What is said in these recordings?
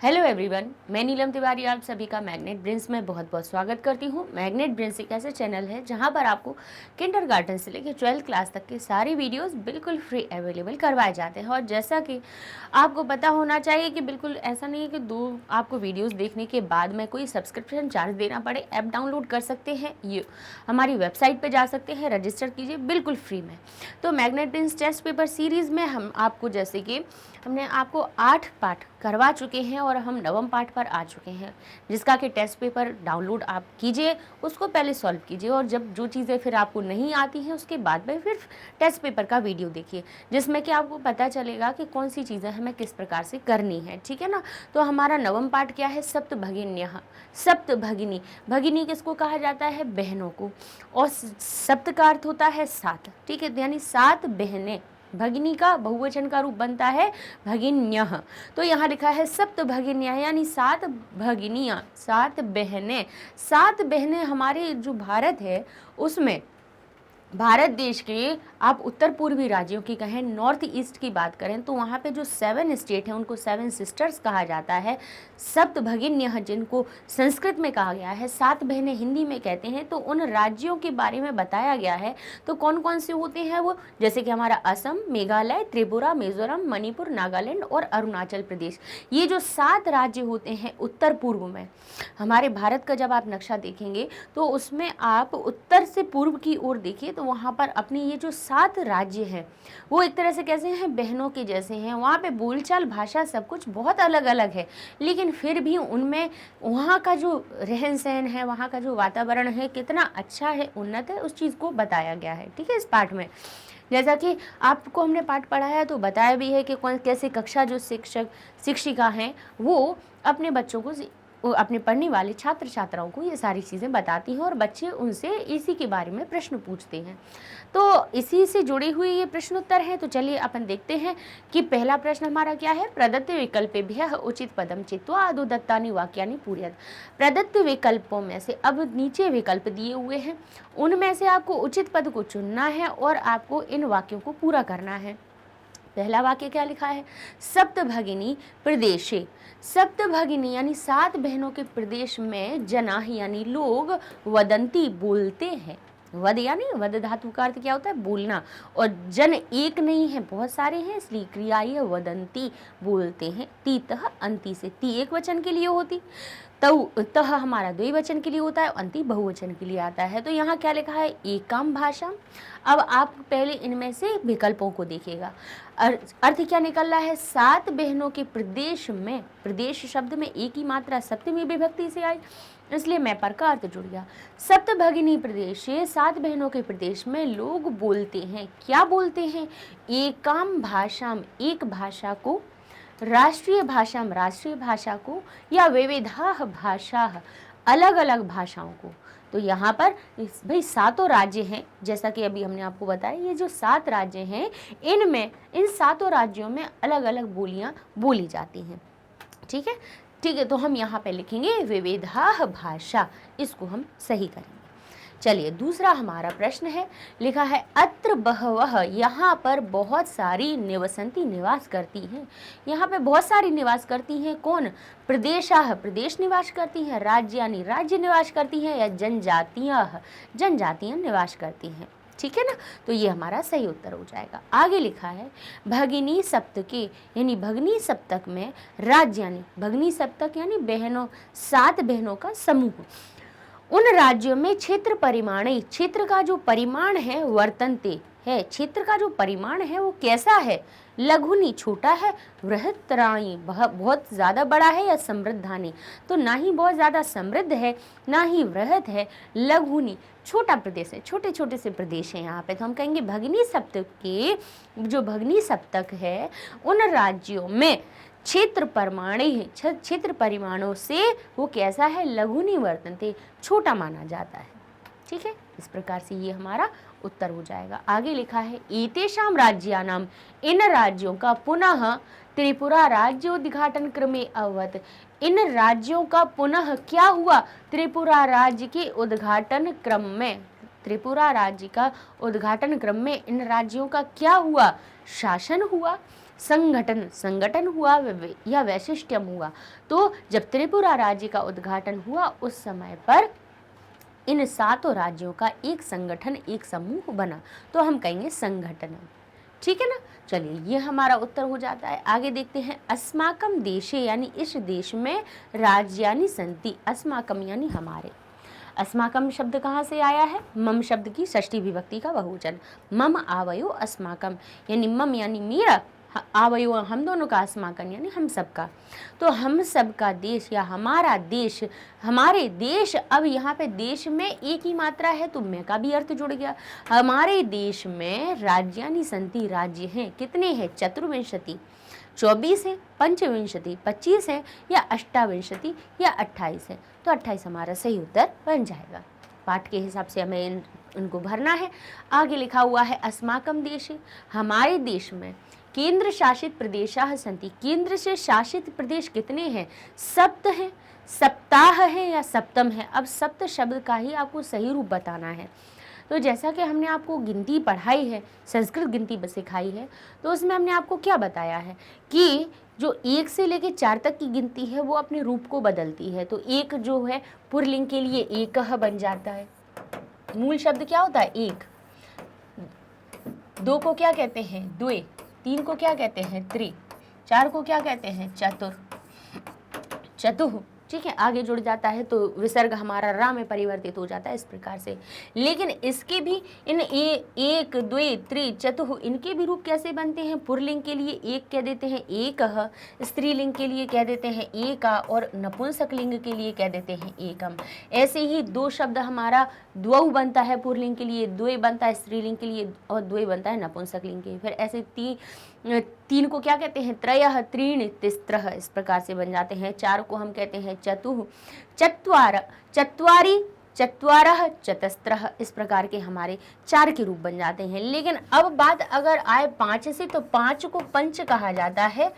Hello everyone, मैं नीलम तिवारी आप सभी का मैग्नेट ब्रेन्स में बहुत बहुत स्वागत करती हूँ। मैग्नेट ब्रेन्स एक ऐसा चैनल है जहाँ पर आपको किंडरगार्टन से लेकर 12th क्लास तक के सारी वीडियोस बिल्कुल फ्री अवेलेबल करवाए जाते हैं। और जैसा कि आपको पता होना चाहिए कि बिल्कुल ऐसा नहीं है कि आपको वीडियोस देखने के बाद में कोई सब्सक्रिप्शन चार्ज देना पड़े। ऐप डाउनलोड कर सकते हैं, ये हमारी वेबसाइट पर जा सकते हैं, रजिस्टर कीजिए बिल्कुल फ्री में। तो Magnet Brains test paper series में हम आपको जैसे कि हमने आपको 8 पार्ट करवा चुके हैं और हम 9वें पार्ट पर आ चुके हैं, जिसका कि टेस्ट पेपर डाउनलोड आप कीजिए, उसको पहले सॉल्व कीजिए और जब जो चीज़ें फिर आपको नहीं आती हैं उसके बाद में फिर टेस्ट पेपर का वीडियो देखिए, जिसमें कि आपको पता चलेगा कि कौन सी चीज़ें हमें किस प्रकार से करनी है। ठीक है ना। तो हमारा 9वां पार्ट क्या है? सप्तभगिन्यः। सप्तभगिनी, भगिनी किसको कहा जाता है? बहनों को। और सप्त का अर्थ होता है 7। ठीक है, यानी 7 बहनें। भगिनी का बहुवचन का रूप बनता है भगिन्यः। तो यहाँ लिखा है सप्त भगिन्यः, यानी 7 भगिनियाँ, 7 बहनें। 7 बहनें हमारे जो भारत है उसमें, भारत देश के आप उत्तर पूर्वी राज्यों की कहें, नॉर्थ ईस्ट की बात करें तो वहाँ पे जो 7 स्टेट हैं उनको 7 सिस्टर्स कहा जाता है। सप्त भगिन्यः जिनको संस्कृत में कहा गया है, 7 बहनें हिंदी में कहते हैं। तो उन राज्यों के बारे में बताया गया है। तो कौन कौन से होते हैं वो? जैसे कि हमारा असम, मेघालय, त्रिपुरा, मिजोरम, मणिपुर, नागालैंड और अरुणाचल प्रदेश। ये जो 7 राज्य होते हैं उत्तर पूर्व में, हमारे भारत का जब आप नक्शा देखेंगे तो उसमें आप उत्तर से पूर्व की ओर देखिए तो वहाँ पर अपनी ये जो 7 राज्य हैं वो एक तरह से कैसे हैं? बहनों के जैसे हैं। वहाँ पे बोलचाल, भाषा सब कुछ बहुत अलग अलग है, लेकिन फिर भी उनमें वहाँ का जो रहन सहन है, वहाँ का जो वातावरण है कितना अच्छा है, उन्नत है, उस चीज़ को बताया गया है। ठीक है, इस पाठ में जैसा कि आपको हमने पाठ पढ़ाया तो बताया भी है कि कौन कैसे कक्षा जो शिक्षक शिक्षिका हैं वो अपने बच्चों को, अपने पढ़ने वाले छात्र छात्राओं को ये सारी चीज़ें बताती हैं और बच्चे उनसे इसी के बारे में प्रश्न पूछते हैं। तो इसी से जुड़ी हुई ये प्रश्न उत्तर है। तो चलिए अपन देखते हैं कि पहला प्रश्न हमारा क्या है? प्रदत्त विकल्पेभ्यः उचित पदम चित्वा आदौ दत्तानि वाक्यानि पूरयत। प्रदत्त विकल्पों में से अब नीचे विकल्प दिए हुए हैं, उनमें से आपको उचित पद को चुनना है और आपको इन वाक्यों को पूरा करना है। पहला वाक्य क्या लिखा है? सप्तभगिनी प्रदेशे। सप्तभगिनी यानी 7 बहनों के प्रदेश में जना यानी लोग वदंती बोलते हैं। वद यानी वद धातु का अर्थ क्या होता है? बोलना। और जन एक नहीं है, बहुत सारे हैं, इसलिए क्रिया ये वदंती बोलते हैं। तीतः अंति से, ती एक वचन के लिए होती, तह हमारा द्विवचन के लिए होता है, अंति बहुवचन के लिए आता है। तो यहाँ क्या लिखा है? एकाम भाषा। अब आप पहले इनमें से विकल्पों को देखिएगा। अर्थ क्या निकल रहा है? 7 बहनों के प्रदेश में, प्रदेश शब्द में एक ही मात्रा सप्तमी विभक्ति से आई, इसलिए मैं पर का अर्थ जुड़ गया। सप्तभगिनी प्रदेश, 7 बहनों के प्रदेश में लोग बोलते हैं। क्या बोलते हैं? एकाम भाषा, एक भाषा को, राष्ट्रीय भाषा, राष्ट्रीय भाषा को, या विविधाः भाषा, अलग अलग भाषाओं को। तो यहाँ पर भाई 7 राज्य हैं, जैसा कि अभी हमने आपको बताया, ये जो 7 राज्य हैं इनमें, इन 7 राज्यों में अलग अलग बोलियाँ बोली जाती हैं। ठीक है, ठीक है। तो हम यहाँ पे लिखेंगे विविधाः भाषा, इसको हम सही करेंगे। चलिए दूसरा हमारा प्रश्न है, लिखा है अत्र बहवः, यहाँ पर बहुत सारी निवसंती, निवास करती हैं। यहाँ पे बहुत सारी निवास करती हैं। कौन? प्रदेशाः, प्रदेश निवास करती हैं, राज्यानि, राज्य निवास करती हैं, या जनजातियाः, जनजातियाँ निवास करती हैं। ठीक है ना। तो ये हमारा सही उत्तर हो जाएगा। आगे लिखा है भगिनी सप्तके, यानी भगनी सप्तक में राज्य, यानी भगनी सप्तक यानी बहनों, 7 बहनों का समूह, उन राज्यों में क्षेत्र परिमाणे, क्षेत्र का जो परिमाण है, वर्तन्ते है, क्षेत्र का जो परिमाण है वो कैसा है? लघुनी, छोटा है, बृहत्तराणि, बहुत ज़्यादा बड़ा है, या समृद्धानि, तो ना ही बहुत ज़्यादा समृद्ध है ना ही वृहत है, लघुनी, छोटा प्रदेश है, छोटे छोटे से प्रदेश हैं यहाँ पे। तो हम कहेंगे भगिनी सप्तक के, जो भगिनी सप्तक है उन राज्यों में क्षेत्र परमाणे, क्षेत्र परिमाणों से वो कैसा है? लघुनी वर्तन्ते, छोटा माना जाता है। ठीक है, इस प्रकार से ये हमारा उत्तर हो जाएगा। आगे लिखा है एतेषां राज्यानां, इन राज्यों का पुनः त्रिपुरा राज्य उद्घाटन क्रमे अभवत्। इन राज्यों का पुनः क्या हुआ? त्रिपुरा राज्य के उद्घाटन क्रम में, त्रिपुरा राज्य का उद्घाटन क्रम में इन राज्यों का क्या हुआ? शासन हुआ। संगठन, संगठन हुआ या वैशिष्ट्यम हुआ। तो जब त्रिपुरा राज्य का उद्घाटन हुआ उस समय पर इन 7 राज्यों का एक संगठन, एक समूह बना, तो हम कहेंगे संगठन। ठीक है ना। चलिए ये हमारा उत्तर हो जाता है। आगे देखते हैं, अस्माकम देशे यानी इस देश में राज्यानि सन्ति, अस्माकम यानी हमारे। अस्माकम शब्द कहाँ से आया है? मम शब्द की षष्ठी विभक्ति का बहुवचन, मम आवयो अस्माकम, यानी मम यानी मेरा, आवयो हम दोनों का, अस्माकम यानी हम सबका। तो हम सबका देश या हमारा देश, हमारे देश, अब यहाँ पे देश में एक ही मात्रा है तो में का भी अर्थ जुड़ गया। हमारे देश में राज्यानि सन्ति, राज्य हैं, कितने हैं? चतुर्विंशति, 24 है, पंचविंशति 25 है, या अष्टाविंशति या 28 है। तो 28 हमारा सही उत्तर बन जाएगा। पाठ के हिसाब से हमें उनको भरना है। आगे लिखा हुआ है, अस्माकम देशे, हमारे देश में केंद्र शासित प्रदेशाः सन्ति, केंद्र से शासित प्रदेश कितने हैं? सप्त हैं, सप्ताह है या सप्तम है। अब सप्त शब्द का ही आपको सही रूप बताना है। तो जैसा कि हमने आपको गिनती पढ़ाई है, संस्कृत गिनती सिखाई है, तो उसमें हमने आपको क्या बताया है कि जो 1 से लेकर 4 तक की गिनती है वो अपने रूप को बदलती है। तो 1 जो है पुल्लिंग के लिए एकः बन जाता है, मूल शब्द क्या होता है? 1। 2 को क्या कहते हैं? द्वे। 3 को क्या कहते हैं? त्रि। 4 को क्या कहते हैं? चतुर, चतुः। ठीक है, आगे जुड़ जाता है तो विसर्ग हमारा रा में परिवर्तित हो जाता है इस प्रकार से। लेकिन इसके भी इन 1, 2, त्रि, चतुः, इनके भी रूप कैसे बनते हैं? पुल्लिंग के लिए 1 कह देते हैं एकः, स्त्रीलिंग के लिए कह देते हैं एका, और नपुंसकलिंग के लिए कह देते हैं एकम। ऐसे ही 2 शब्द हमारा द्वौ बनता है पुल्लिंग के लिए, द्वे बनता है स्त्रीलिंग के लिए, और द्वे बनता है नपुंसकलिंग के लिए। फिर ऐसे 3 को क्या कहते हैं? त्रयः, त्रीणि, तिस्रः, इस प्रकार से बन जाते हैं। 4 को हम कहते हैं चतुः, चत्वार, चत्वारि, चत्वारः, चतस्रः, इस प्रकार के हमारे 4 के रूप बन जाते हैं। लेकिन अब बात अगर आए 5 से, तो 5 को पंच कहा जाता है।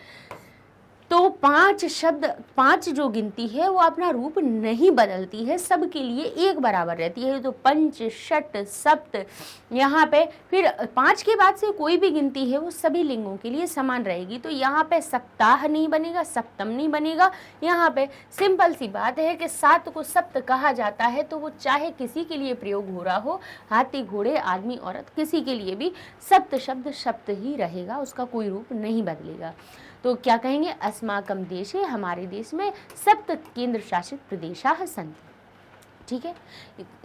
तो 5 शब्द, 5 जो गिनती है वो अपना रूप नहीं बदलती है, सबके लिए एक बराबर रहती है। तो पंच, षट, सप्त, यहाँ पे फिर 5 के बाद से कोई भी गिनती है वो सभी लिंगों के लिए समान रहेगी। तो यहाँ पे सप्ताह नहीं बनेगा, सप्तम नहीं बनेगा। यहाँ पे सिंपल सी बात है कि 7 को सप्त कहा जाता है, तो वो चाहे किसी के लिए प्रयोग हो रहा हो, हाथी, घोड़े, आदमी, औरत, किसी के लिए भी सप्त शब्द सप्त ही रहेगा, उसका कोई रूप नहीं बदलेगा। तो क्या कहेंगे? अस्माकम देशे, हमारे देश में सप्त केंद्र शासित प्रदेशाः सन्ति। ठीक है,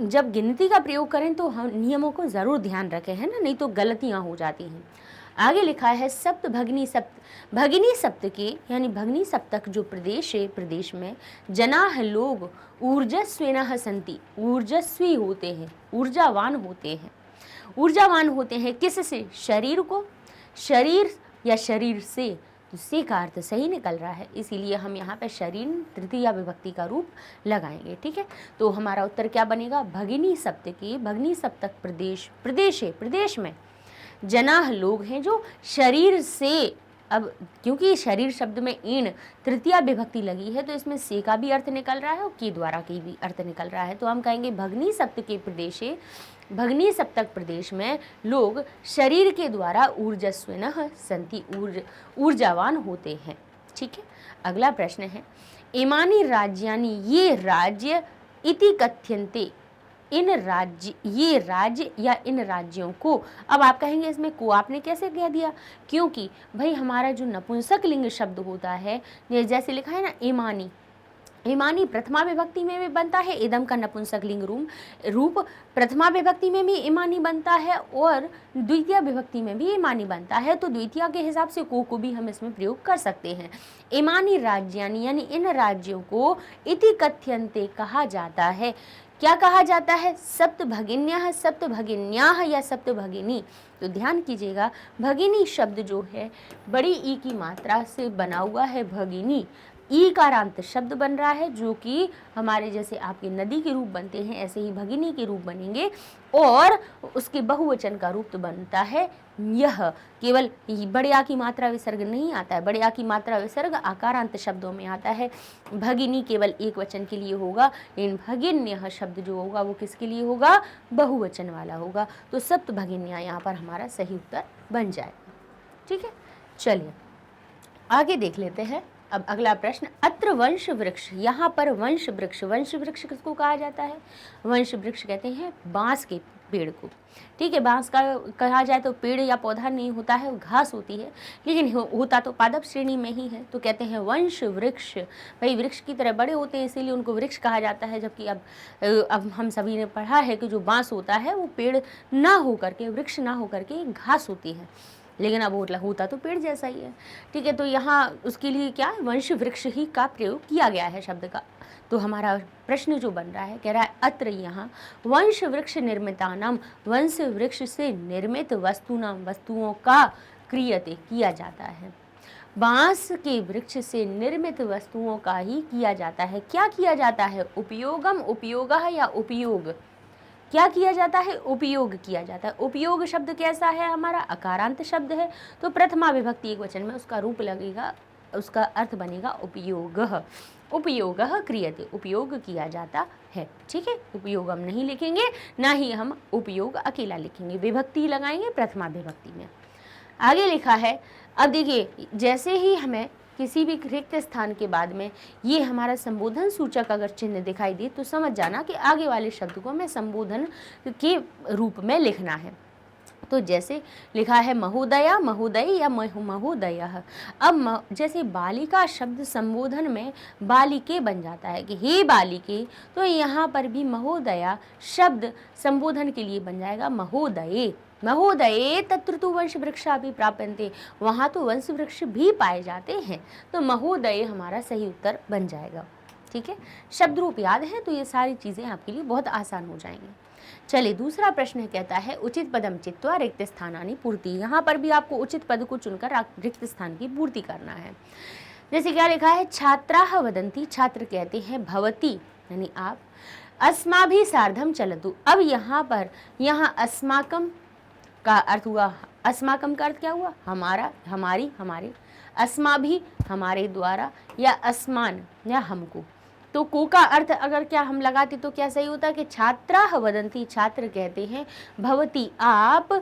जब गिनती का प्रयोग करें तो हम नियमों को जरूर ध्यान रखें, है ना, नहीं तो गलतियां हो जाती हैं। आगे लिखा है, सप्त भगिनी सप्त, भगिनी सप्त के यानी भगिनी सप्तक जो प्रदेश है, प्रदेश में जनाः लोग ऊर्जस्विनः सन्ति, ऊर्जस्वी होते हैं, ऊर्जावान होते हैं। ऊर्जावान होते हैं किससे? शरीर को, शरीर या शरीर से, से का अर्थ सही निकल रहा है, इसीलिए हम यहाँ पे शरीर तृतीया विभक्ति का रूप लगाएंगे। ठीक है, तो हमारा उत्तर क्या बनेगा? भगिनी सप्त की, भगिनी सप्तक प्रदेश, प्रदेश है, प्रदेश में जनाह लोग हैं जो शरीर से, अब क्योंकि शरीर शब्द में इन तृतीया विभक्ति लगी है तो इसमें से का भी अर्थ निकल रहा है और के द्वारा की भी अर्थ निकल रहा है। तो हम कहेंगे भगनी सप्त के प्रदेशे, भगनी सप्तक प्रदेश में लोग शरीर के द्वारा ऊर्जस्विनः सन्ति, ऊर्जावान होते हैं। ठीक है, अगला प्रश्न है, इमानी राज्यानि, ये राज्य, इति कथ्यन्ते, इन राज्य, ये राज्य या इन राज्यों को। अब आप कहेंगे इसमें को आपने कैसे कह दिया? क्योंकि भाई हमारा जो नपुंसक लिंग शब्द होता है, जैसे लिखा है ना इमानी, इमानी प्रथमा विभक्ति में भी बनता है, इदम का नपुंसक लिंग रूप प्रथमा विभक्ति में भी इमानी बनता है और द्वितीय विभक्ति में भी इमानी बनता है। तो द्वितीय के हिसाब से को भी हम इसमें प्रयोग कर सकते हैं। इमानी राज्यानि यानी इन राज्यों को इति कथ्यन्ते कहा जाता है। क्या कहा जाता है? सप्त भगिन्यः, सप्त भगिन्याः या सप्त भगिनी। तो ध्यान कीजिएगा, भगिनी शब्द जो है बड़ी ई की मात्रा से बना हुआ है, भगिनी ई कारांत शब्द बन रहा है, जो कि हमारे जैसे आपके नदी के रूप बनते हैं ऐसे ही भगिनी के रूप बनेंगे, और उसके बहुवचन का रूप तो बनता है यह। केवल बड़े आ की मात्रा विसर्ग नहीं आता है, बड़े आ की मात्रा विसर्ग आकारांत शब्दों में आता है। भगिनी केवल एक वचन के लिए होगा, लेकिन भगिन्यः शब्द जो होगा वो किसके लिए होगा? बहुवचन वाला होगा। तो सप्त भगिन्या यहाँ पर हमारा सही उत्तर बन जाएगा। ठीक है, चलिए आगे देख लेते हैं। अब अगला प्रश्न, अत्र वंश वृक्ष, यहाँ पर वंश वृक्ष, वंश वृक्ष किसको कहा जाता है? वंश वृक्ष कहते हैं बांस के पेड़ को। ठीक है, बांस का कहा जाए तो पेड़ या पौधा नहीं होता है, वो घास होती है, लेकिन होता तो पादप श्रेणी में ही है, तो कहते हैं वंश वृक्ष। भाई वृक्ष की तरह बड़े होते हैं इसीलिए उनको वृक्ष कहा जाता है। जबकि अब हम सभी ने पढ़ा है कि जो बांस होता है वो पेड़ ना हो करके, वृक्ष ना हो करके घास होती है, लेकिन अब होता तो पेड़ जैसा ही है। ठीक है, तो यहाँ उसके लिए क्या वंश वृक्ष ही का प्रयोग किया गया है शब्द का। तो हमारा प्रश्न जो बन रहा है, कह रहा है अत्र यहाँ वंश वृक्ष निर्मितानाम, वंश वृक्ष से निर्मित वस्तुनाम, वस्तुओं का क्रियते किया जाता है। बांस के वृक्ष से निर्मित वस्तुओं का ही किया जाता है। क्या किया जाता है? उपयोगम, उपयोगः या उपयोग। क्या किया जाता है? उपयोग किया जाता है। उपयोग शब्द कैसा है? हमारा अकारांत शब्द है, तो प्रथमा विभक्ति एक वचन में उसका रूप लगेगा, उसका अर्थ बनेगा उपयोगः। उपयोगः क्रियते, उपयोग किया जाता है। ठीक है, उपयोग हम नहीं लिखेंगे, ना ही हम उपयोग अकेला लिखेंगे, विभक्ति लगाएंगे प्रथमा विभक्ति में। आगे लिखा है, अब देखिए जैसे ही हमें किसी भी रिक्त स्थान के बाद में ये हमारा संबोधन सूचक अगर चिन्ह दिखाई दे तो समझ जाना कि आगे वाले शब्द को हमें संबोधन के रूप में लिखना है। तो जैसे लिखा है महोदया, महोदय या महोदयः। अब जैसे बालिका शब्द संबोधन में बालिके बन जाता है कि हे बालिके, तो यहाँ पर भी महोदया शब्द संबोधन के लिए बन जाएगा महोदये। महोदये तत्र तु वंश वृक्षा भी प्राप्यन्ते, वहाँ तो वंश वृक्ष भी पाए जाते हैं, तो महोदय हमारा सही उत्तर बन जाएगा। ठीक है, शब्द रूप याद है तो ये सारी चीज़ें आपके लिए बहुत आसान हो जाएंगी। चलिए दूसरा प्रश्न कहता है उचित पदम चित्वा रिक्त स्थानानि पूर्ति। यहाँ पर भी आपको उचित पद को चुनकर रिक्त स्थान की पूर्ति करना है। जैसे क्या लिखा है, छात्राः वदन्ति, छात्र कहते हैं भवती यानी आप, अस्माभिः सार्धम चलतु। अब यहाँ पर अस्माकम का अर्थ हुआ, अस्माकम का अर्थ क्या हुआ? हमारा, हमारी, हमारे, अस्माभिः हमारे द्वारा, या अस्मान या हमको। तो को का अर्थ अगर क्या हम लगाते तो क्या सही होता है कि छात्राः वदन्ति, छात्र कहते हैं भवती आप,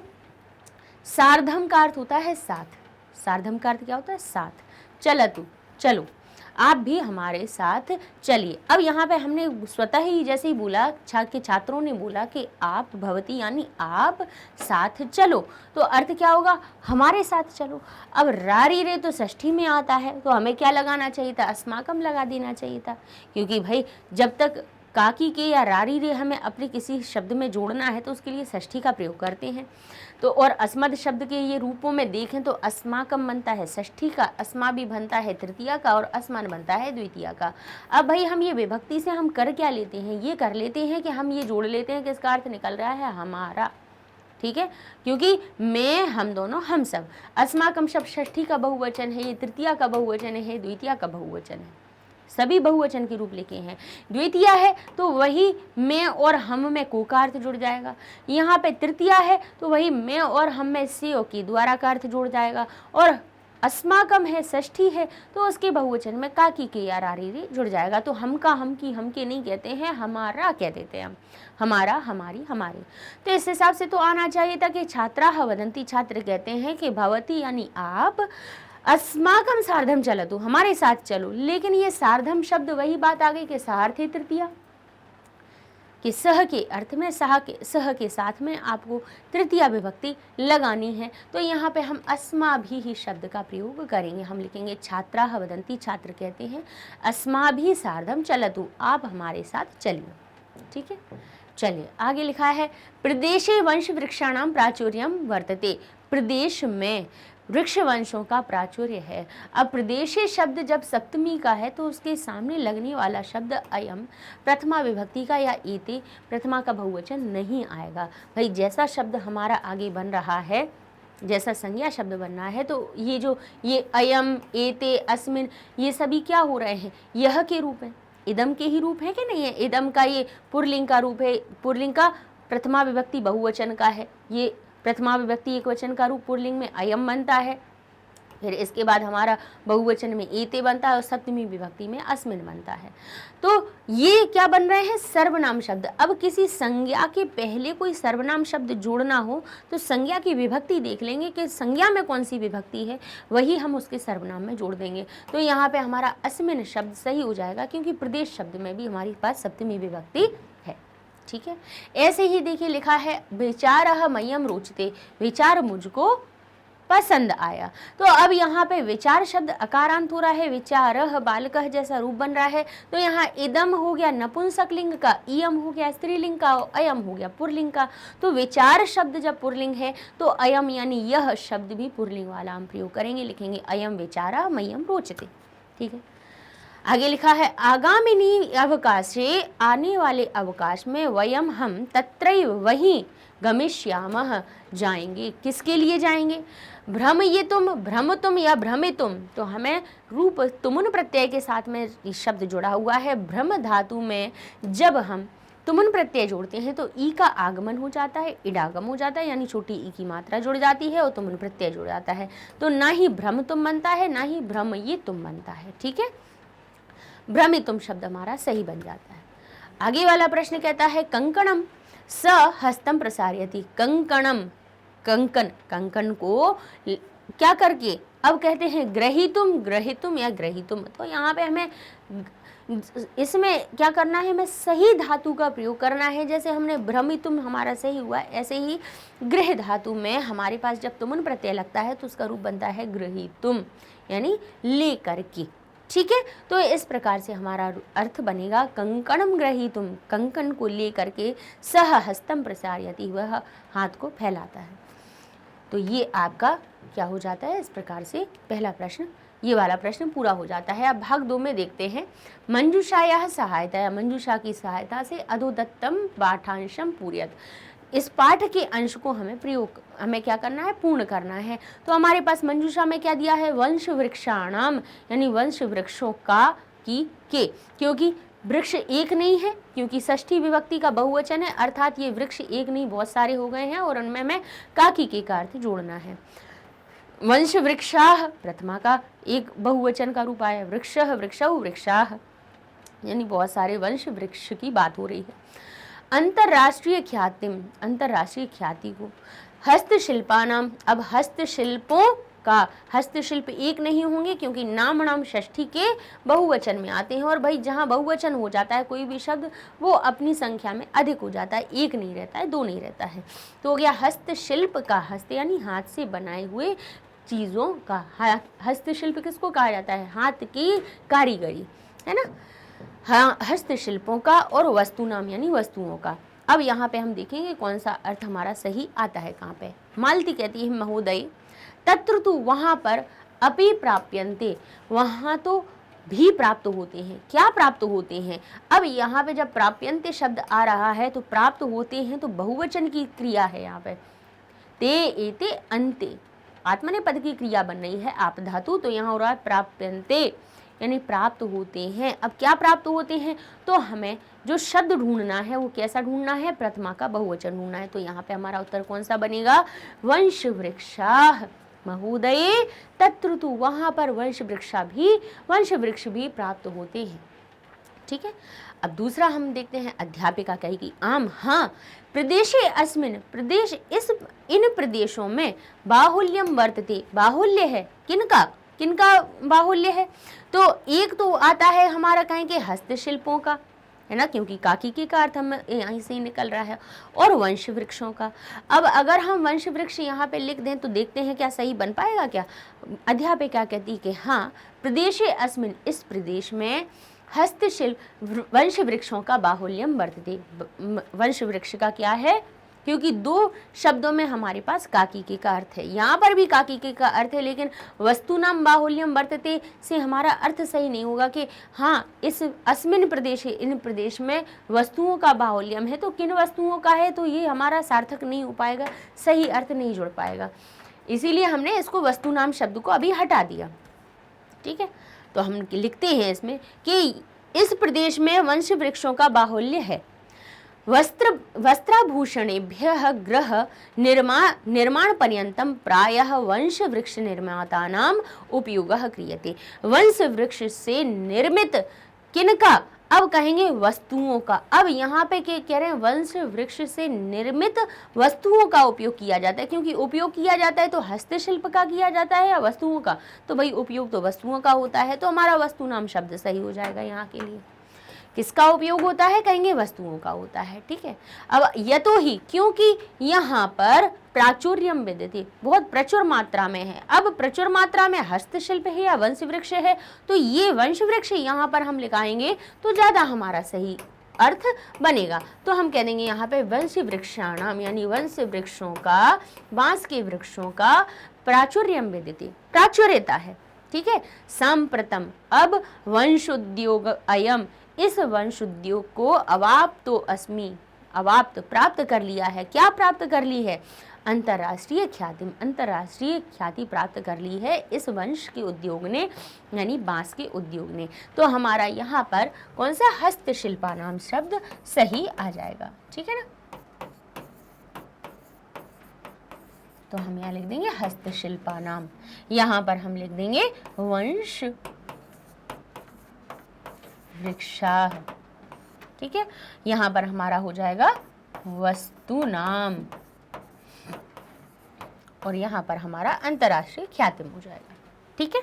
सार्धम का अर्थ होता है साथ, सार्धम का अर्थ क्या होता है? साथ, चलतु चलो, आप भी हमारे साथ चलिए। अब यहाँ पे हमने स्वतः ही जैसे ही बोला कि छात्रों ने बोला कि आप भवती यानी आप साथ चलो, तो अर्थ क्या होगा? हमारे साथ चलो। अब रारी रे तो षष्ठी में आता है, तो हमें क्या लगाना चाहिए था? अस्माकम लगा देना चाहिए था, क्योंकि भाई जब तक काकी के या रारी रे हमें अपने किसी शब्द में जोड़ना है तो उसके लिए षष्ठी का प्रयोग करते हैं। तो और अस्मद शब्द के ये रूपों में देखें तो अस्माकम बनता है षष्ठी का, अस्मा भी बनता है तृतीया का, और अस्मान बनता है द्वितीया का। अब भाई हम ये विभक्ति से हम कर क्या लेते हैं? ये कर लेते हैं कि हम ये जोड़ लेते हैं कि इसका अर्थ निकल रहा है हमारा। ठीक है, क्योंकि मैं, हम दोनों, हम सब। अस्माकम शब्द षष्ठी का बहुवचन है, ये तृतीया का बहुवचन है, द्वितीया का बहुवचन है, सभी बहुवचन के रूप लिखे हैं। द्वितीया है तो वही मैं और हम में को का अर्थ जुड़ जाएगा। यहाँ पे तृतीया है तो वही मैं और हम में से की द्वारा का अर्थ जुड़ जाएगा। और अस्माकम है, षष्ठी है, तो उसके बहुवचन में का की के या रारी रे जुड़ जाएगा। तो हम का, हम की, हम के नहीं कहते हैं, हमारा कह देते हैं हम, हमारा, हमारी, हमारे। तो इस हिसाब से तो आना चाहिए था कि छात्राः वदन्ति, छात्र कहते हैं कि भवती यानी आप, अस्माकम सार्धम चलतु हमारे साथ चलो। लेकिन ये सार्धम शब्द वही बात आ गई कि सार्थे तृतीया, कि सह के अर्थ में सह के साथ में आपको तृतीया विभक्ति लगानी है। तो यहाँ पे हम अस्माभिः शब्द का प्रयोग करेंगे। हम लिखेंगे छात्राः वदन्ति, छात्र कहते हैं अस्माभिः सार्धम चलतु, आप हमारे साथ चलिए। ठीक है, चलिए आगे लिखा है प्रदेशे वंश वृक्षाणाम प्राचुर्यम वर्तते। प्रदेश में वृक्ष वंशों का प्राचुर्य है। अब प्रदेशे शब्द जब सप्तमी का है तो उसके सामने लगने वाला शब्द अयम प्रथमा विभक्ति का या एते प्रथमा का बहुवचन नहीं आएगा। भाई जैसा शब्द हमारा आगे बन रहा है, जैसा संज्ञा शब्द बन रहा है, तो ये अयम, एते, अस्मिन, ये सभी क्या हो रहे हैं? यह के रूप है, इदम के ही रूप है कि नहीं है? इदम का ये पुरलिंग का रूप है, पुरलिंग का प्रथमा विभक्ति बहुवचन का है, ये प्रथमा विभक्ति एक वचन का रूप पुरलिंग में अयम बनता है। फिर इसके बाद हमारा बहुवचन में एते बनता है और सप्तमी विभक्ति में अस्मिन बनता है। तो ये क्या बन रहे हैं, सर्वनाम शब्द। अब किसी संज्ञा के पहले कोई सर्वनाम शब्द जोड़ना हो तो संज्ञा की विभक्ति देख लेंगे कि संज्ञा में कौन सी विभक्ति है, वही हम उसके सर्वनाम में जोड़ देंगे। तो यहाँ पे हमारा अस्मिन शब्द सही हो जाएगा, क्योंकि प्रदेश शब्द में भी हमारे पास सप्तमी विभक्ति है। ठीक है, ऐसे ही देखिए लिखा है विचारः मह्यम रोचते, विचार मुझको पसंद आया। तो अब यहाँ पे विचार शब्द अकारांत हो रहा है, विचारः बालकः जैसा रूप बन रहा है। तो यहाँ इदम हो गया नपुंसक लिंग का, इयम हो गया स्त्रीलिंग का, अयम हो गया पुल्लिंग का। तो विचार शब्द जब पुल्लिंग है तो अयम यानी यह शब्द भी पुल्लिंग वाला हम प्रयोग करेंगे, लिखेंगे अयम विचारः मह्यम रोचते। ठीक है, आगे लिखा है आगामिनी अवकाशे, आने वाले अवकाश में वयम हम तत्रैव वहीं गमिष्यामः, जाएंगे। किसके लिए जाएंगे, भ्रम ये तुम, भ्रम तुम या भ्रमितुम। तो हमें रूप तुमुन प्रत्यय के साथ में शब्द जुड़ा हुआ है। भ्रम धातु में जब हम तुमुन प्रत्यय जोड़ते हैं तो ई का आगमन हो जाता है, इडागम हो जाता है, यानी छोटी ई की मात्रा जुड़ जाती है और तुमुन प्रत्यय जुड़ जाता है। तो ना ही भ्रम तुम बनता है, ना ही भ्रम ये तुम बनता है। ठीक है, भ्रमितुम शब्द हमारा सही बन जाता है। आगे वाला प्रश्न कहता है कंकणम स हस्तम प्रसारयति, कंकणम, कंकन, कंकन को क्या करके अब कहते हैं ग्रहीतुम, ग्रहीतुम या ग्रहीतुम। तो यहाँ पे हमें इसमें क्या करना है, हमें सही धातु का प्रयोग करना है। जैसे हमने भ्रमितुम हमारा सही हुआ, ऐसे ही गृह धातु में हमारे पास जब तुमुन प्रत्यय लगता है तो उसका रूप बनता है गृहीतुम, यानी ले करके। ठीक है, तो इस प्रकार से हमारा अर्थ बनेगा कंकणम ग्रहीतुम, कंकन को ले करके, सह हस्तम प्रसारयति, वह हाथ को फैलाता है। तो ये आपका क्या हो जाता है, इस प्रकार से पहला प्रश्न, ये वाला प्रश्न पूरा हो जाता है। अब भाग 2 में देखते हैं मंजूषायाः सहायता, मंजूषा की सहायता से अधोदत्तम पाठांशम पूर्यत। इस पाठ के अंश को हमें क्या करना है, पूर्ण करना है। तो हमारे पास मंजूषा में क्या दिया है, वंश वृक्षाणाम, यानी वंश वृक्षों का की के, क्योंकि वृक्ष एक नहीं है, क्योंकि षष्ठी विभक्ति का बहुवचन है, अर्थात ये वृक्ष एक नहीं बहुत सारे हो गए हैं और उनमें हमें काकी के का अर्थ जोड़ना है। वंश वृक्षाः प्रथमा का एक बहुवचन का रूप आया, वृक्षः वृक्षौ वृक्षाः, यानी बहुत सारे वंश वृक्ष की बात हो रही है। अंतर्राष्ट्रीय ख्यातिम, अंतर्राष्ट्रीय ख्याति को, हस्तशिल्पानाम, अब हस्तशिल्पों का, हस्तशिल्प एक नहीं होंगे क्योंकि नाम नाम षष्ठी के बहुवचन में आते हैं, और भाई जहाँ बहुवचन हो जाता है कोई भी शब्द वो अपनी संख्या में अधिक हो जाता है, एक नहीं रहता है, दो नहीं रहता है। तो हो गया हस्तशिल्प का, हस्त यानी हाथ से बनाए हुए चीज़ों का, हस्तशिल्प किसको कहा जाता है, हाथ की कारीगरी, है ना। हाँ, हस्तशिल्पों का, और वस्तु नाम यानी वस्तुओं का। अब यहाँ पे हम देखेंगे कौन सा अर्थ हमारा सही आता है कहाँ पे। मालती कहती है महोदय तत्र तु, वहाँ पर, अपि प्राप्यन्ते, वहाँ तो भी प्राप्त होते हैं। क्या प्राप्त होते हैं, अब यहाँ पे जब प्राप्यन्ते शब्द आ रहा है तो प्राप्त होते हैं तो बहुवचन की क्रिया है यहाँ पे, ते एते अन्ते, आत्मनेपद की क्रिया बन रही है आप धातु, तो यहाँ हो रहा है प्राप्यन्ते, यानी प्राप्त होते हैं। अब क्या प्राप्त होते हैं, तो हमें जो शब्द ढूंढना है वो कैसा ढूंढना है, प्रथमा का बहुवचन ढूंढना है। तो यहाँ पे हमारा उत्तर कौन सा बनेगा, वंश वृक्षाः महोदये तत्र तु, वहाँ पर वंश वृक्ष भी प्राप्त होते हैं। ठीक है, अब दूसरा हम देखते हैं अध्यापिका कहेगी आम, हाँ प्रदेशे अस्मिन, प्रदेश इन प्रदेशों में बाहुल्यम वर्तते, बाहुल्य है किनका, किनका बाहुल्य है, तो एक तो आता है हमारा कहेंगे हस्तशिल्पों का, है ना, क्योंकि काकी के का अर्थ हम यहीं से ही निकल रहा है, और वंश वृक्षों का। अब अगर हम वंश वृक्ष यहाँ पे लिख दें तो देखते हैं क्या सही बन पाएगा क्या। अध्यापिका कहती कि हाँ प्रदेशे अस्मिन, इस प्रदेश में हस्तशिल्प वंश वृक्षों का बाहुल्यम वर्तते, वंश वृक्ष का क्या है, क्योंकि दो शब्दों में हमारे पास काकीके का अर्थ है, यहाँ पर भी काकीके का अर्थ है, लेकिन वस्तुनाम बाहुल्यम वर्तते से हमारा अर्थ सही नहीं होगा कि हाँ इस अस्मिन प्रदेश, इन प्रदेश में वस्तुओं का बाहुल्यम है, तो किन वस्तुओं का है, तो ये हमारा सार्थक नहीं हो पाएगा, सही अर्थ नहीं जुड़ पाएगा, इसीलिए हमने इसको वस्तुनाम शब्द को अभी हटा दिया। ठीक है, तो हम लिखते हैं इसमें कि इस प्रदेश में वंश वृक्षों का बाहुल्य है। वस्त्राभूषणेभ्यः गृह निर्माण पर्यन्तं प्रायः वंश वृक्ष निर्मातानाम् उपयोगः क्रियते। वंश वृक्ष से निर्मित किनका, अब कहेंगे वस्तुओं का। अब यहाँ पे क्या कह रहे हैं, वंश वृक्ष से निर्मित वस्तुओं का उपयोग किया जाता है, क्योंकि उपयोग किया जाता है तो हस्तशिल्प का किया जाता है या वस्तुओं का, तो भाई उपयोग तो वस्तुओं का होता है, तो हमारा वस्तु नाम शब्द सही हो जाएगा। यहाँ के लिए किसका उपयोग होता है, कहेंगे वस्तुओं का होता है। ठीक है, अब यतो ही, क्योंकि यहाँ पर प्राचुर्यम विद्यते, बहुत प्रचुर मात्रा में है। अब प्रचुर मात्रा में हस्तशिल्प है या वंश वृक्ष है, तो ये वंश वृक्ष यहाँ पर हम लिखाएंगे तो ज्यादा हमारा सही अर्थ बनेगा। तो हम कह देंगे यहाँ पे वंश वृक्षाणाम, यानी वंश वृक्षों का, बांस के वृक्षों का प्राचुर्यम विद्यते, प्राचुर्यता है। ठीक है, सांप्रतम, अब वंश उद्योग अयम, इस वंश उद्योग को अवाप्तो अस्मि, अवाप्त प्राप्त कर लिया है। क्या प्राप्त कर ली है, अंतर्राष्ट्रीय ख्याति, अंतर्राष्ट्रीय ख्याति प्राप्त कर ली है इस वंश के उद्योग ने, यानी बांस के उद्योग ने। तो हमारा यहाँ पर कौन सा हस्तशिल्पा नाम शब्द सही आ जाएगा। ठीक है ना, तो हम यहाँ लिख देंगे हस्तशिल्पा नाम, यहाँ पर हम लिख देंगे वंश वृक्षा। ठीक है, यहाँ पर हमारा हो जाएगा वस्तु नाम, और यहाँ पर हमारा अंतर्राष्ट्रीय ख्याति हो जाएगा। ठीक है,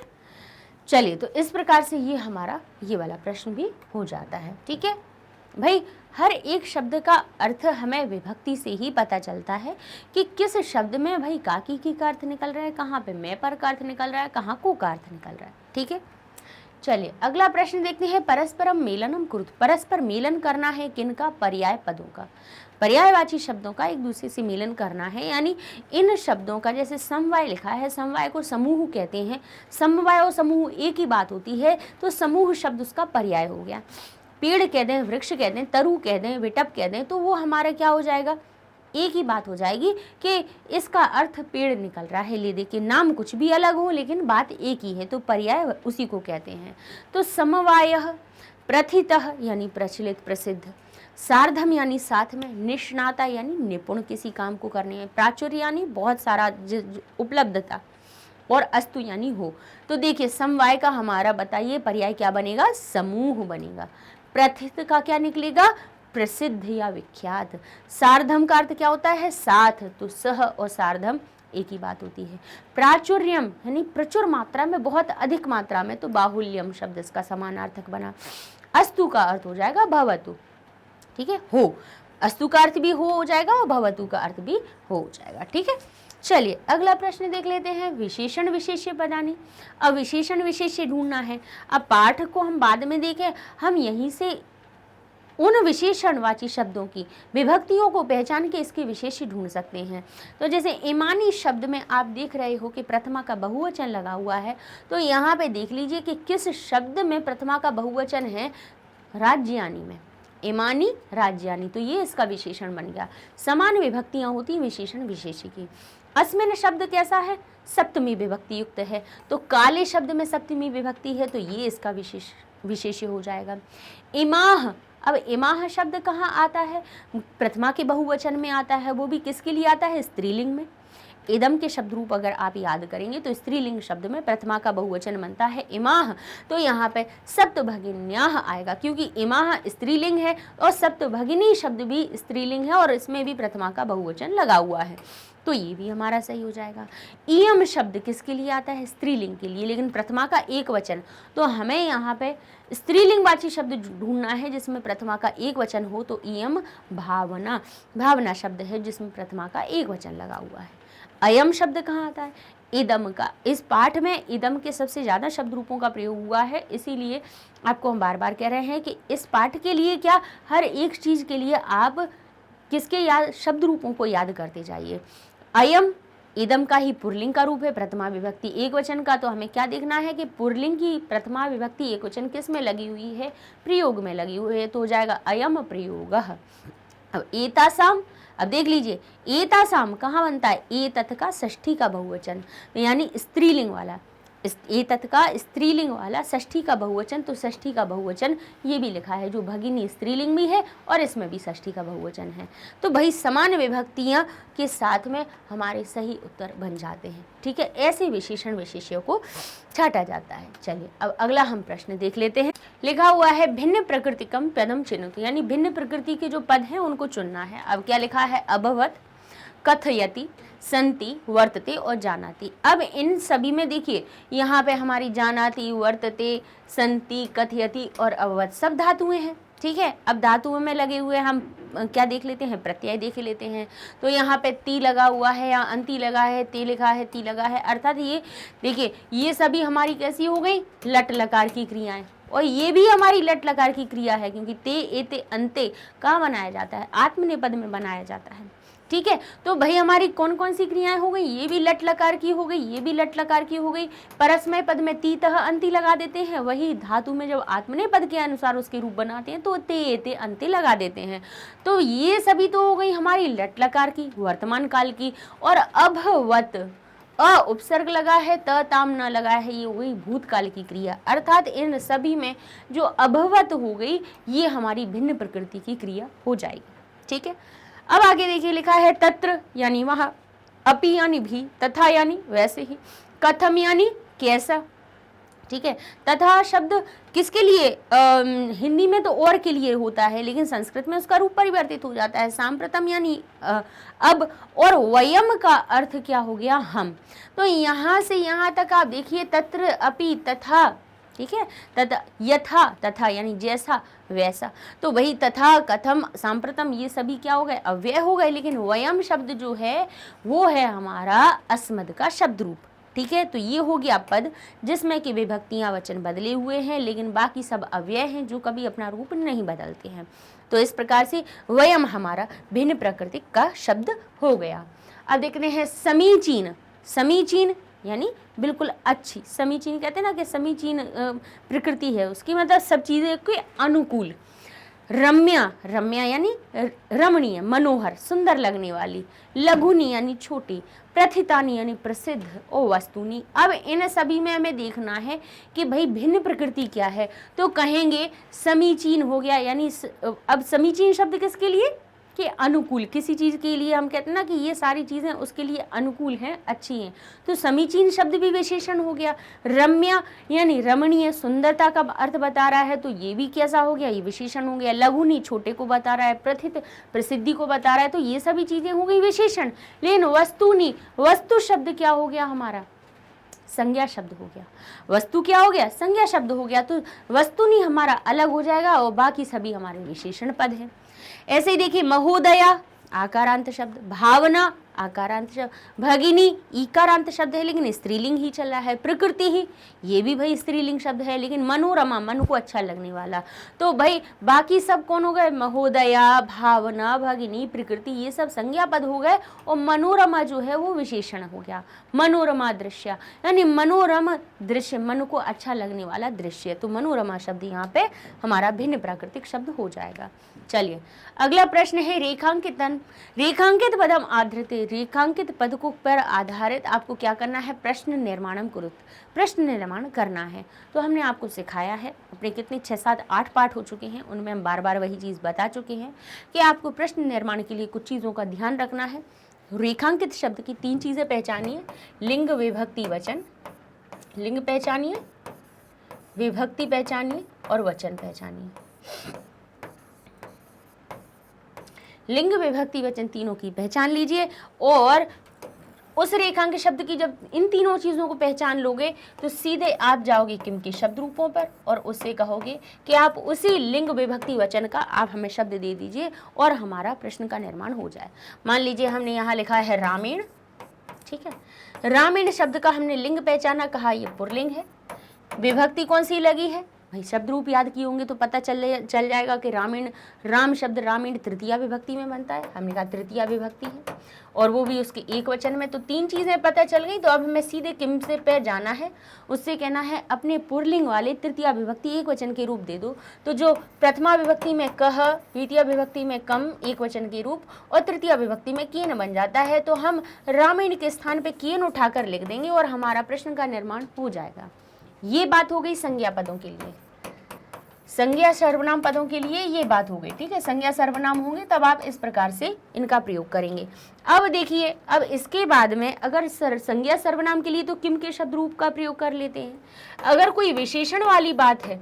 चलिए, तो इस प्रकार से ये हमारा ये वाला प्रश्न भी हो जाता है। ठीक है भाई, हर एक शब्द का अर्थ हमें विभक्ति से ही पता चलता है कि किस शब्द में भाई काकी की का अर्थ निकल रहा है, कहाँ पे मैं पर का अर्थ निकल रहा है, कहाँ को का अर्थ निकल रहा है। ठीक है, चलिए अगला प्रश्न देखते हैं। परस्परम मेलनम कुरुत, परस्पर मेलन करना है किनका, पर्याय पदों का, पर्यायवाची शब्दों का एक दूसरे से मेलन करना है। यानी इन शब्दों का, जैसे समवाय लिखा है, समवाय को समूह कहते हैं, समवाय और समूह एक ही बात होती है, तो समूह शब्द उसका पर्याय हो गया। पेड़ कह दें, वृक्ष कह दें, तरु कह दें, विटप कह दें, तो वो हमारा क्या हो जाएगा, एक ही बात हो जाएगी कि इसका अर्थ पेड़ निकल रहा है। ले देखिए, नाम कुछ भी अलग हो लेकिन बात एक ही है, तो पर्याय उसी को कहते हैं। तो समवायः, प्रथितः यानी प्रचलित प्रसिद्ध, सार्धम यानी साथ में, निष्णाता यानी निपुण किसी काम को करने में, प्राचुर्य यानी बहुत सारा उपलब्धता, और अस्तु यानी हो। तो देखिए समवाय का हमारा बताइए पर्याय क्या बनेगा, समूह बनेगा। प्रथित का क्या निकलेगा, प्रसिद्ध या विख्यात। सार्धम का अर्थ क्या होता है, साथ, तो सह और सार्धम एक ही बात होती है। प्राचुर्यम यानी प्रचुर मात्रा में, बहुत अधिक मात्रा में, तो बाहुल्यम शब्द इसका समानार्थक बना। अस्तु का अर्थ हो जाएगा भवतु। ठीक है, हो, अस्तु का अर्थ भी हो जाएगा और भवतु का अर्थ भी हो जाएगा। ठीक है, चलिए अगला प्रश्न देख लेते हैं। विशेषण विशेष्य पदानी, अब विशेषण विशेष्य ढूंढना है। अब पाठ को हम बाद में देखें, हम यहीं से उन विशेषणवाची शब्दों की विभक्तियों को पहचान के इसके विशेष्य ढूंढ सकते हैं। तो जैसे ईमानी शब्द में आप देख रहे हो कि प्रथमा का बहुवचन लगा हुआ है, तो यहाँ पे देख लीजिए कि किस शब्द में प्रथमा का बहुवचन है, राज्यानी में, ईमानी राज्यानी, तो ये इसका विशेषण बन गया। समान विभक्तियां होती विशेषण विशेष्य की। अस्मिन शब्द कैसा है, सप्तमी विभक्ति युक्त है, तो काले शब्द में सप्तमी विभक्ति है, तो ये इसका विशेष्य हो जाएगा। इमाह, अब इमाह शब्द कहाँ आता है, प्रथमा के बहुवचन में आता है, वो भी किसके लिए आता है, स्त्रीलिंग में। इदम के शब्द रूप अगर आप याद करेंगे तो स्त्रीलिंग शब्द में प्रथमा का बहुवचन बनता है इमाह, तो यहाँ पे सप्तभगिन्याः आएगा, क्योंकि इमाह स्त्रीलिंग है और सप्तभगिनी शब्द भी स्त्रीलिंग है और इसमें भी प्रथमा का बहुवचन लगा हुआ है, तो ये भी हमारा सही हो जाएगा। इयम शब्द किसके लिए आता है, स्त्रीलिंग के लिए, लेकिन प्रथमा का एक वचन, तो हमें यहाँ पे स्त्रीलिंगवाची शब्द ढूंढना है जिसमें प्रथमा का एक वचन हो, तो इयम भावना, भावना शब्द है जिसमें प्रथमा का एक वचन लगा हुआ है। अयम शब्द कहाँ आता है, इदम का। इस पाठ में इदम के सबसे ज़्यादा शब्द रूपों का प्रयोग हुआ है, इसीलिए आपको हम बार बार कह रहे हैं कि इस पाठ के लिए क्या, हर एक चीज़ के लिए आप किसके याद, शब्द रूपों को याद करते जाइए। अयम इदम का ही पुरलिंग का रूप है, प्रथमा विभक्ति एक वचन का, तो हमें क्या देखना है कि पुरलिंग की प्रथमा विभक्ति एक वचन किस में लगी हुई है, प्रयोग में लगी हुई है, तो हो जाएगा अयम प्रयोगः। अब एतासाम, अब देख लीजिए एतासाम कहाँ बनता है, एतत् का षष्ठी का बहुवचन, यानी स्त्रीलिंग वाला। एतत् का स्त्रीलिंग वाला षष्ठी का बहुवचन, तो षष्ठी का बहुवचन ये भी लिखा है, जो भगिनी स्त्रीलिंग भी है और इसमें भी षष्ठी का बहुवचन है। तो भाई समान विभक्तियां के साथ में हमारे सही उत्तर बन जाते हैं। ठीक है, ऐसे विशेषण विशेष्यों को छाटा जाता है। चलिए अब अगला हम प्रश्न देख लेते हैं। लिखा हुआ है भिन्न प्रकृतिकम पदम चिन्हतु, यानी भिन्न प्रकृति के जो पद हैं उनको चुनना है। अब क्या लिखा है, अभवत, कथयति, संति, वर्तते और जानाति। अब इन सभी में देखिए यहाँ पे हमारी जानाति, वर्तते, संति, कथयति और अभवत सब धातुएं हैं। ठीक है, अब धातुओं में लगे हुए हम क्या देख लेते हैं, प्रत्यय देख लेते हैं। तो यहाँ पे ती लगा हुआ है या अंति लगा है, ते लिखा है, ती लगा है, अर्थात ये देखिए ये सभी हमारी कैसी हो गई, लट लकार की क्रियाएं, और ये भी हमारी लट लकार की क्रिया है, क्योंकि ते एते अंते कहाँ बनाया जाता है, आत्मनेपद में बनाया जाता है। ठीक है, तो भाई हमारी कौन कौन सी क्रियाएं हो गई, ये भी लट लकार की हो गई, ये भी लट लकार की हो गई। परस्मय पद में ती तह अंति लगा देते हैं, वही धातु में जब आत्मनेय पद के अनुसार उसके रूप बनाते हैं तो ते एते अंते लगा देते हैं। तो ये सभी तो हो गई हमारी लट लकार की, वर्तमान काल की। और अभवत, अ उपसर्ग लगा है, त ताम न लगा है, ये हो गई भूतकाल की क्रिया। अर्थात इन सभी में जो अभवत हो गई ये हमारी भिन्न प्रकृति की क्रिया हो जाएगी। ठीक है, अब आगे देखिए लिखा है तत्र यानी वहां, अपि यानी भी, तथा यानी वैसे ही, कथम यानी कैसा। ठीक है, तथा शब्द किसके लिए, हिंदी में तो और के लिए होता है, लेकिन संस्कृत में उसका रूप परिवर्तित हो जाता है। सांप्रतम यानी अब, और वयम का अर्थ क्या हो गया, हम। तो यहाँ से यहाँ तक आप देखिए तत्र, अपि, तथा, ठीक है, तथा, यथा, तथा यानी जैसा वैसा। तो वही तथा, कथम, सांप्रतम ये सभी क्या हो गए, अव्यय हो गए, लेकिन वयम शब्द जो है वो है हमारा अस्मद का शब्द रूप। ठीक है, तो ये हो गया पद जिसमें कि विभक्तियां वचन बदले हुए हैं, लेकिन बाकी सब अव्यय हैं जो कभी अपना रूप नहीं बदलते हैं। तो इस प्रकार से वयम हमारा भिन्न प्रकृति का शब्द हो गया। अब देखते हैं समीचीन। समीचीन यानी बिल्कुल अच्छी, समीचीन कहते हैं ना कि समीचीन प्रकृति है उसकी, मतलब सब चीज़ें के अनुकूल। रम्या, रम्या यानी रमणीय, मनोहर, सुंदर लगने वाली। लघुनी यानी छोटी। प्रथितानी यानी प्रसिद्ध। और वस्तुनी। अब इन सभी में हमें देखना है कि भाई भिन्न प्रकृति क्या है, तो कहेंगे समीचीन हो गया, यानी अब समीचीन शब्द किसके लिए, कि अनुकूल, किसी चीज़ के लिए हम कहते हैं ना कि ये सारी चीज़ें उसके लिए अनुकूल हैं, अच्छी हैं, तो समीचीन शब्द भी विशेषण हो गया। रम्या यानी रमणीय, सुंदरता का अर्थ बता रहा है, तो ये भी कैसा हो गया, ये विशेषण हो गया। लघुनी छोटे को बता रहा है, प्रथित प्रसिद्धि को बता रहा है, तो ये सभी चीज़ें हो गई विशेषण। लेकिन वस्तुनी, वस्तु शब्द क्या हो गया हमारा, संज्ञा शब्द हो गया। वस्तु क्या हो गया, संज्ञा शब्द हो गया, तो वस्तुनी हमारा अलग हो जाएगा और बाकी सभी हमारे विशेषण पद हैं। ऐसे ही देखिए महोदया आकारांत शब्द, भावना आकारांत शब्द, भगिनी ईकारांत शब्द है लेकिन स्त्रीलिंग ही चल रहा है। प्रकृति ही, ये भी भाई स्त्रीलिंग शब्द है, लेकिन मनोरमा मन को अच्छा लगने वाला। तो भाई बाकी सब कौन हो गए, महोदया, भावना, भगिनी, प्रकृति, ये सब संज्ञा पद हो गए, और मनोरमा जो है वो विशेषण हो गया। मनोरमा दृश्य यानी मनोरम दृश्य, मन को अच्छा लगने वाला दृश्य, तो मनोरमा शब्द यहाँ पे हमारा भिन्न प्राकृतिक शब्द हो जाएगा। चलिए अगला प्रश्न है रेखांकितन। रेखांकित पदम आधृते, रेखांकित पद को पर आधारित आपको क्या करना है, प्रश्न निर्माणम कुरुत, प्रश्न निर्माण करना है। तो हमने आपको सिखाया है, अपने कितने 6, 7, 8 पाठ हो चुके हैं, उनमें हम बार बार वही चीज़ बता चुके हैं कि आपको प्रश्न निर्माण के लिए कुछ चीज़ों का ध्यान रखना है। रेखांकित शब्द की 3 चीज़ें पहचानिए, लिंग विभक्ति वचन, लिंग पहचानिए, विभक्ति पहचानिए और वचन पहचानिए। लिंग विभक्ति वचन तीनों की पहचान लीजिए, और उस रेखांक शब्द की जब इन तीनों चीज़ों को पहचान लोगे तो सीधे आप जाओगे किम के शब्द रूपों पर, और उससे कहोगे कि आप उसी लिंग विभक्ति वचन का आप हमें शब्द दे दीजिए और हमारा प्रश्न का निर्माण हो जाए। मान लीजिए हमने यहाँ लिखा है रामेण, ठीक है, रामेण शब्द का हमने लिंग पहचाना, कहा ये पुरलिंग है। विभक्ति कौन सी लगी है, भाई शब्द रूप याद किए होंगे तो पता चल जाएगा कि राम शब्द रामीण तृतीया विभक्ति में बनता है। हमने कहा तृतीया विभक्ति है और वो भी उसके एक वचन में। तो 3 चीज़ें पता चल गई। तो अब हमें सीधे किम से पे जाना है, उससे कहना है अपने पुरलिंग वाले तृतीया विभक्ति एक वचन के रूप दे दो। तो जो प्रथमा विभक्ति में कह, द्वितीय विभक्ति में कम एक वचन के रूप और तृतीय विभक्ति में केन बन जाता है। तो हम रामीण के स्थान पे केन उठाकर लिख देंगे और हमारा प्रश्न का निर्माण हो जाएगा। ये बात हो गई संज्ञा पदों के लिए। संज्ञा सर्वनाम पदों के लिए ये बात हो गई, ठीक है। संज्ञा सर्वनाम होंगे तब आप इस प्रकार से इनका प्रयोग करेंगे। अब देखिए, अब इसके बाद में अगर संज्ञा सर्वनाम के लिए तो किम के शब्द रूप का प्रयोग कर लेते हैं। अगर कोई विशेषण वाली बात है,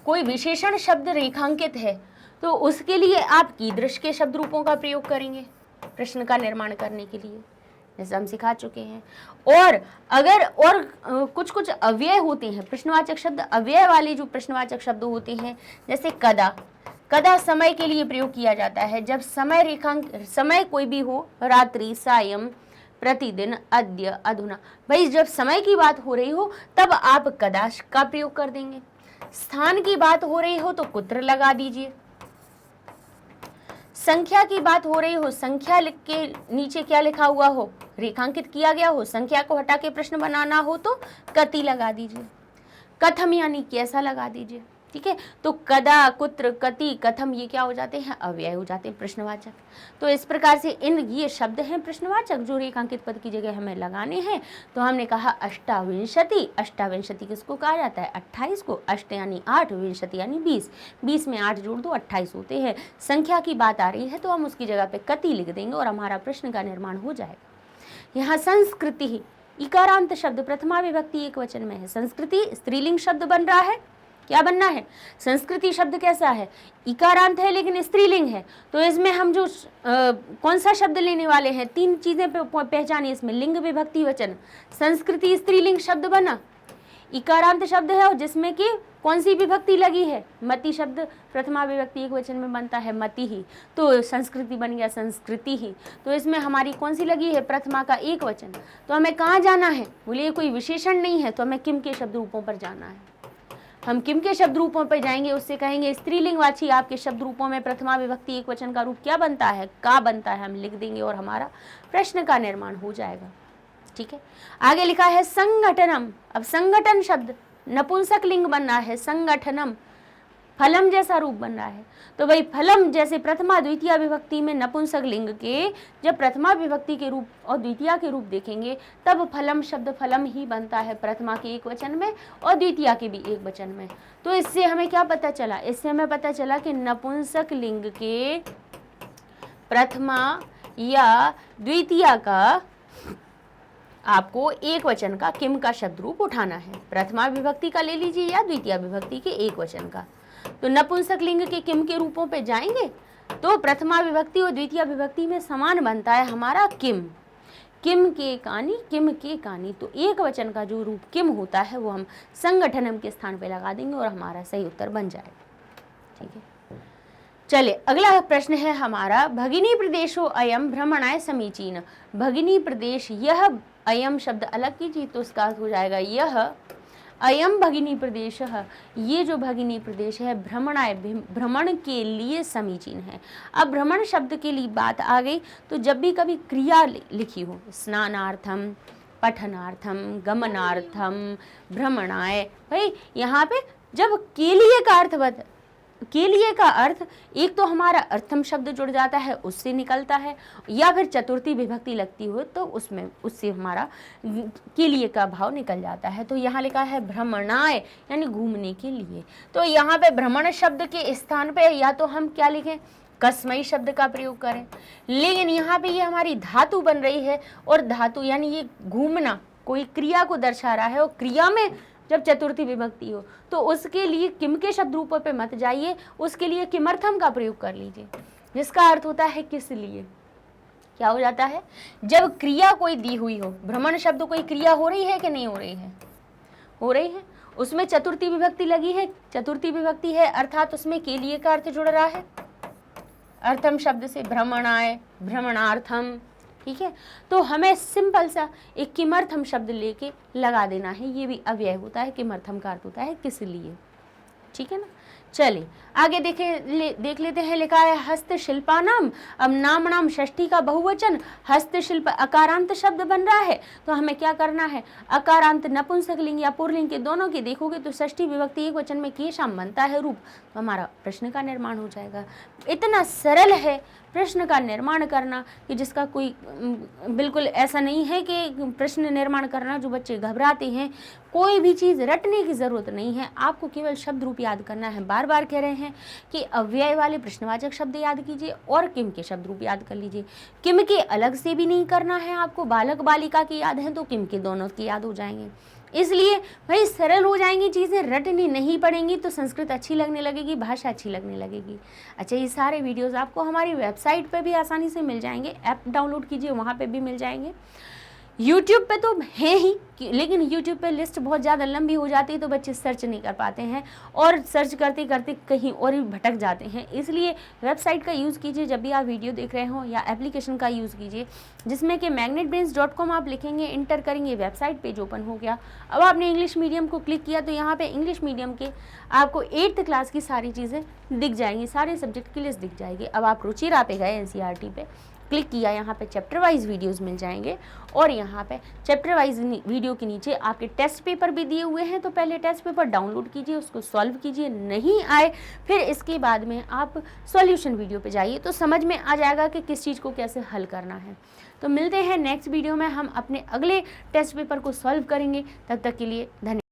कोई विशेषण शब्द रेखांकित है, तो उसके लिए आप कीदृश के शब्द रूपों का प्रयोग करेंगे प्रश्न का निर्माण करने के लिए, जैसे हम सिखा चुके हैं। और अगर कुछ कुछ अव्यय होते हैं, प्रश्नवाचक शब्द अव्यय वाले जो प्रश्नवाचक शब्द होते हैं, जैसे कदा समय के लिए प्रयोग किया जाता है। जब समय कोई भी हो, रात्रि, सायं, प्रतिदिन, अद्य, अधुना, भाई जब समय की बात हो रही हो तब आप कदा का प्रयोग कर देंगे। स्थान की बात हो रही हो तो कुत्र लगा दीजिए। संख्या की बात हो रही हो, संख्या लिख के नीचे क्या लिखा हुआ हो, रेखांकित किया गया हो, संख्या को हटा के प्रश्न बनाना हो तो कति लगा दीजिए। कथम यानी कैसा लगा दीजिए, ठीक है। तो कदा, कुत्र, कति, कथम ये क्या हो जाते हैं, अव्यय हो जाते हैं प्रश्नवाचक। तो इस प्रकार से ये शब्द हैं प्रश्नवाचक जो रेखांकित पद की जगह हमें लगाने हैं। तो हमने कहा अष्टाविंशति, अष्टाविंशति किसको कहा जाता है, 28 को। अष्ट यानी 8, विंशति यानी 20, 20 में 8 जोड़ दो 28 होते हैं। संख्या की बात आ रही है तो हम उसकी जगह पे कति लिख देंगे और हमारा प्रश्न का निर्माण हो जाएगा। यहाँ संस्कृति, इकारांत शब्द प्रथमा विभक्ति एक वचन में है। संस्कृति स्त्रीलिंग शब्द बन रहा है, क्या बनना है, संस्कृति शब्द कैसा है, इकारांत है लेकिन स्त्रीलिंग है। तो इसमें हम जो कौन सा शब्द लेने वाले हैं, 3 चीजें पहचानिए इसमें, लिंग, विभक्ति, वचन। संस्कृति स्त्रीलिंग शब्द बना, इकारांत शब्द है और जिसमें कि कौन सी विभक्ति लगी है, मति शब्द प्रथमा विभक्ति एक वचन में बनता है, मति ही। तो संस्कृति बन गया संस्कृति ही। तो इसमें हमारी कौन सी लगी है, प्रथमा का एक वचन। तो हमें कहाँ जाना है, बोलिए कोई विशेषण नहीं है तो हमें किम के शब्द रूपों पर जाना है। हम किम के शब्द रूपों पर जाएंगे, उससे कहेंगे स्त्रीलिंगवाची आपके शब्द रूपों में प्रथमा विभक्ति एक वचन का रूप क्या बनता है, का बनता है, हम लिख देंगे और हमारा प्रश्न का निर्माण हो जाएगा, ठीक है। आगे लिखा है संगठनम। अब संगठन शब्द नपुंसक लिंग बन रहा है, संगठनम फलम जैसा रूप बन रहा है। तो भाई फलम जैसे प्रथमा द्वितीय विभक्ति में नपुंसक लिंग के जब प्रथमा विभक्ति के रूप और द्वितीय के रूप देखेंगे तब फलम शब्द फलम ही बनता है प्रथमा के एक वचन में और द्वितीय के भी एक वचन में। तो इससे हमें क्या पता चला, इससे हमें पता चला कि नपुंसक लिंग के प्रथमा या द्वितीय का आपको एक वचन का किम का शब्द रूप उठाना है। प्रथमा विभक्ति का ले लीजिए या द्वितीय विभक्ति के एक वचन का। तो नपुंसक लिंग के किम के रूपों पे जाएंगे तो प्रथमा विभक्ति और द्वितीय विभक्ति में समान बनता है हमारा किम। किम के कानी, किम के कानी। तो एक वचन का जो रूप किम होता है वो हम संगठनम के स्थान पे लगा देंगे और हमारा सही उत्तर बन जाएगा, ठीक है। चलिए अगला प्रश्न है हमारा, भगिनी प्रदेशो अयम भ्रमणाय समीचीन। भगिनी प्रदेश, यह अयम शब्द अलग कीजिए तो उसका अर्थ हो जाएगा यह अयम भगिनी प्रदेश, ये जो भगिनी प्रदेश है भ्रमणाय, भ्रमण के लिए समीचीन है। अब भ्रमण शब्द के लिए बात आ गई तो जब भी कभी क्रिया लिखी हो, स्नानार्थम, पठनार्थम, गमनार्थम, भ्रमणाय, भाई यहाँ पे जब के लिए का अर्थ के लिए का अर्थ एक तो हमारा अर्थम शब्द जुड़ जाता है उससे निकलता है, या फिर चतुर्थी विभक्ति लगती हो तो उससे हमारा के लिए का भाव निकल जाता है। तो यहाँ लिखा है भ्रमणाय यानी घूमने के लिए। तो यहाँ पे भ्रमण शब्द के स्थान पे या तो हम क्या लिखें, कस्मई शब्द का प्रयोग करें, लेकिन यहाँ पे ये हमारी धातु बन रही है और धातु यानी ये घूमना कोई क्रिया को दर्शा रहा है और क्रिया में जब चतुर्थी विभक्ति हो तो उसके लिए किम के शब्द रूपों पे मत जाइए, उसके लिए किमर्थम का प्रयोग कर लीजिए जिसका अर्थ होता है किस लिए। क्या हो जाता है, जब क्रिया कोई दी हुई हो, भ्रमण शब्द कोई क्रिया हो रही है कि नहीं हो रही है, हो रही है, उसमें चतुर्थी विभक्ति लगी है, चतुर्थी विभक्ति है अर्थात उसमें के लिए का अर्थ जुड़ रहा है। अर्थम शब्द से भ्रमणाय, भ्रमणार्थम, ठीक है। तो हमें सिंपल सा एक किमर्थम शब्द लेके लगा देना है, ये भी अव्यय होता है, किमर्थम का अर्थ होता है किस लिए, ठीक है ना। चलिए आगे देख लेते हैं। लिखा है हस्तशिल्पानाम, अब नाम नाम षष्ठी का बहुवचन, हस्तशिल्प अकारांत शब्द बन रहा है, तो हमें क्या करना है, अकारांत नपुंसकलिंग या पुल्लिंग के दोनों की देखोगे तो षष्ठी विभक्ति एक वचन में केशाम बनता है रूप, तो हमारा प्रश्न का निर्माण हो जाएगा। इतना सरल है प्रश्न का निर्माण करना कि जिसका कोई बिल्कुल ऐसा नहीं है कि प्रश्न निर्माण करना जो बच्चे घबराते हैं, कोई भी चीज़ रटने की ज़रूरत नहीं है, आपको केवल शब्द रूप याद करना है। बार बार कह रहे हैं कि अव्यय वाले प्रश्नवाचक शब्द याद कीजिए और किम के शब्द रूप याद कर लीजिए। किम के अलग से भी नहीं करना है आपको, बालक बालिका की याद है तो किम के दोनों की याद हो जाएंगे। इसलिए भाई सरल हो जाएंगी चीज़ें, रटनी नहीं पड़ेंगी तो संस्कृत अच्छी लगने लगेगी, भाषा अच्छी लगने लगेगी। अच्छा, ये सारे वीडियोस आपको हमारी वेबसाइट पे भी आसानी से मिल जाएंगे, ऐप डाउनलोड कीजिए वहाँ पे भी मिल जाएंगे। यूट्यूब पे तो है ही, लेकिन यूट्यूब पे लिस्ट बहुत ज़्यादा लंबी हो जाती है तो बच्चे सर्च नहीं कर पाते हैं और सर्च करते करते कहीं और ही भटक जाते हैं। इसलिए वेबसाइट का यूज़ कीजिए जब भी आप वीडियो देख रहे हो, या एप्लीकेशन का यूज़ कीजिए जिसमें कि magnetbrains.com आप लिखेंगे, इंटर करेंगे, वेबसाइट पेज ओपन हो गया। अब आपने इंग्लिश मीडियम को क्लिक किया तो यहाँ पर इंग्लिश मीडियम के आपको 8th क्लास की सारी चीज़ें दिख जाएंगी, सारे सब्जेक्ट की लिस्ट दिख जाएगी। अब आप रुचिरा पे गए, NCERT पे क्लिक किया, यहाँ पे चैप्टर वाइज वीडियोस मिल जाएंगे और यहाँ पे चैप्टर वाइज वीडियो के नीचे आपके टेस्ट पेपर भी दिए हुए हैं, तो पहले टेस्ट पेपर डाउनलोड कीजिए, उसको सॉल्व कीजिए, नहीं आए फिर इसके बाद में आप सॉल्यूशन वीडियो पे जाइए, तो समझ में आ जाएगा कि किस चीज़ को कैसे हल करना है। तो मिलते हैं नेक्स्ट वीडियो में, हम अपने अगले टेस्ट पेपर को सॉल्व करेंगे। तब तक के लिए धन्यवाद।